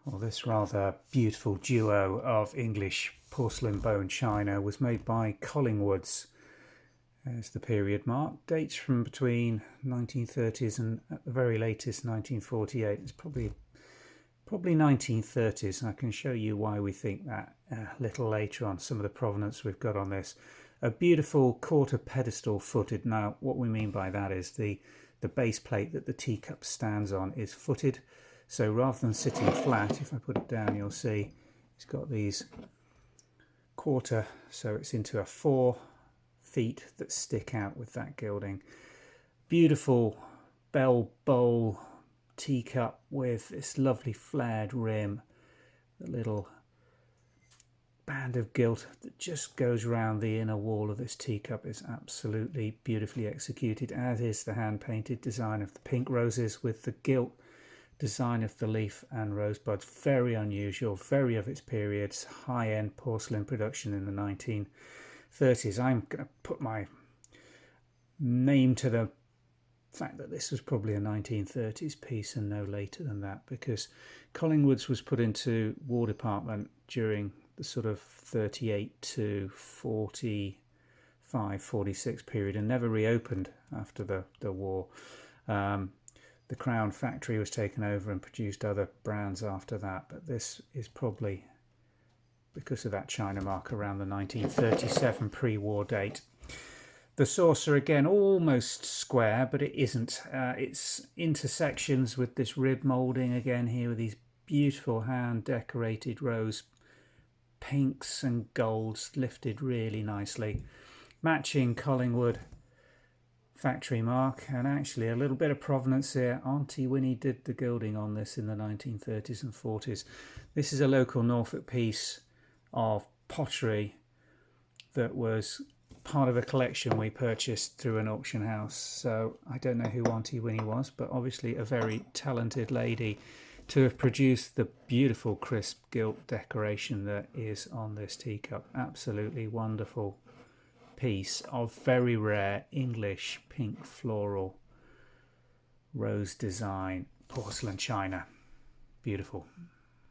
Well, this rather beautiful duo of English porcelain bone china was made by Collingwoods. There's the period mark. Dates from between 1930s and at the very latest 1948. It's probably 1930s, and I can show you why we think that a little later on, some of the provenance we've got on this. A beautiful quarter pedestal footed. Now, what we mean by that is the base plate that the teacup stands on is footed. So rather than sitting flat, if I put it down, you'll see it's got these quarter, so it's into a 4 feet that stick out with that gilding. Beautiful bell bowl teacup with this lovely flared rim, the little band of gilt that just goes around the inner wall of this teacup is absolutely beautifully executed, as is the hand painted design of the pink roses with the gilt design of the leaf and rosebuds. Very unusual, very of its periods, high-end porcelain production in the 1930s. I'm going to put my name to the fact that this was probably a 1930s piece and no later than that, because Collingwoods was put into War Department during the sort of 38 to 45, 46 period and never reopened after the war. The Crown factory was taken over and produced other brands after that, but this is probably, because of that china mark, around the 1937 pre-war date. The saucer, again, almost square, but it isn't. It's intersections with this rib moulding again here with these beautiful hand-decorated rose pinks and golds lifted really nicely. Matching Collingwood factory mark, and actually a little bit of provenance here. Auntie Winnie did the gilding on this in the 1930s and 40s. This is a local Norfolk piece of pottery that was part of a collection we purchased through an auction house. So I don't know who Auntie Winnie was, but obviously a very talented lady to have produced the beautiful crisp gilt decoration that is on this teacup. Absolutely wonderful piece of very rare English pink floral rose design porcelain china. Beautiful.